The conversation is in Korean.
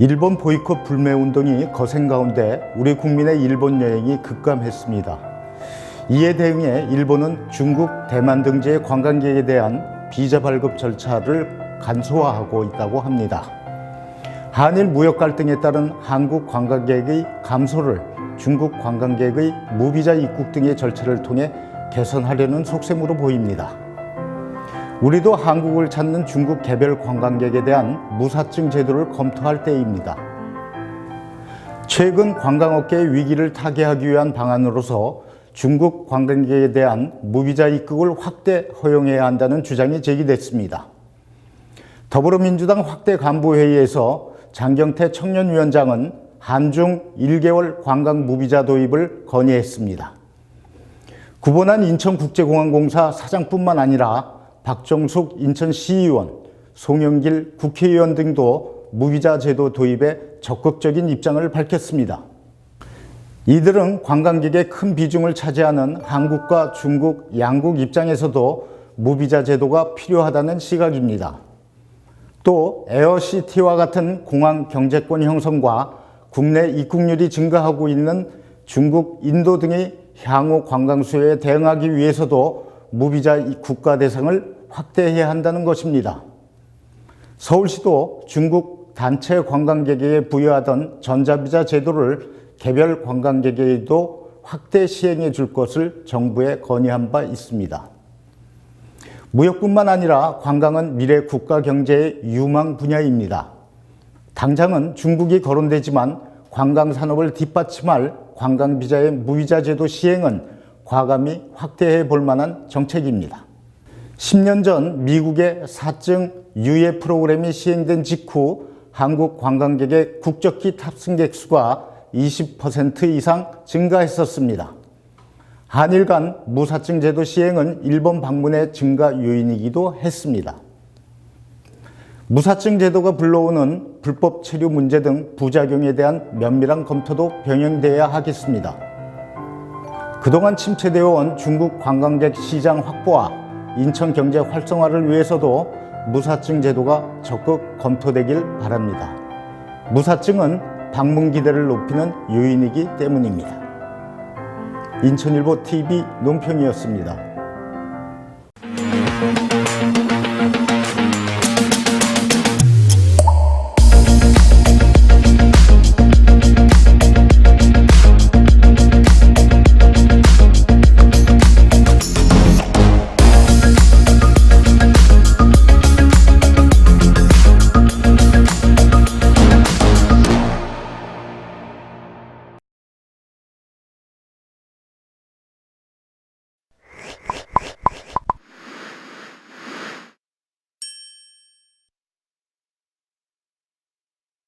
일본 보이콧 불매 운동이 거센 가운데 우리 국민의 일본 여행이 급감했습니다. 이에 대응해 일본은 중국, 대만 등지의 관광객에 대한 비자 발급 절차를 간소화하고 있다고 합니다. 한일 무역 갈등에 따른 한국 관광객의 감소를 중국 관광객의 무비자 입국 등의 절차를 통해 개선하려는 속셈으로 보입니다. 우리도 한국을 찾는 중국 개별 관광객에 대한 무사증 제도를 검토할 때입니다. 최근 관광업계의 위기를 타개하기 위한 방안으로서 중국 관광객에 대한 무비자 입국을 확대 허용해야 한다는 주장이 제기됐습니다. 더불어민주당 확대 간부회의에서 장경태 청년위원장은 한중 1개월 관광 무비자 도입을 건의했습니다. 구본한 인천국제공항공사 사장뿐만 아니라 박정숙 인천시의원, 송영길 국회의원 등도 무비자 제도 도입에 적극적인 입장을 밝혔습니다. 이들은 관광객의 큰 비중을 차지하는 한국과 중국 양국 입장에서도 무비자 제도가 필요하다는 시각입니다. 또 에어시티와 같은 공항 경제권 형성과 국내 입국률이 증가하고 있는 중국, 인도 등의 향후 관광 수요에 대응하기 위해서도 무비자 국가 대상을 확대해야 한다는 것입니다. 서울시도 중국 단체 관광객에게 부여하던 전자비자 제도를 개별 관광객에게도 확대 시행해 줄 것을 정부에 건의한 바 있습니다. 무역뿐만 아니라 관광은 미래 국가 경제의 유망 분야입니다. 당장은 중국이 거론되지만 관광 산업을 뒷받침할 관광비자의 무비자 제도 시행은 과감히 확대해 볼 만한 정책입니다. 10년 전 미국의 4증 유예 프로그램이 시행된 직후 한국 관광객의 국적기 탑승객 수가 20% 이상 증가했었습니다. 한일 간 무사증 제도 시행은 일본 방문의 증가 요인이기도 했습니다. 무사증 제도가 불러오는 불법 체류 문제 등 부작용에 대한 면밀한 검토도 병행돼야 하겠습니다. 그동안 침체되어 온 중국 관광객 시장 확보와 인천 경제 활성화를 위해서도 무사증 제도가 적극 검토되길 바랍니다. 무사증은 방문 기대를 높이는 요인이기 때문입니다. 인천일보 TV 논평이었습니다.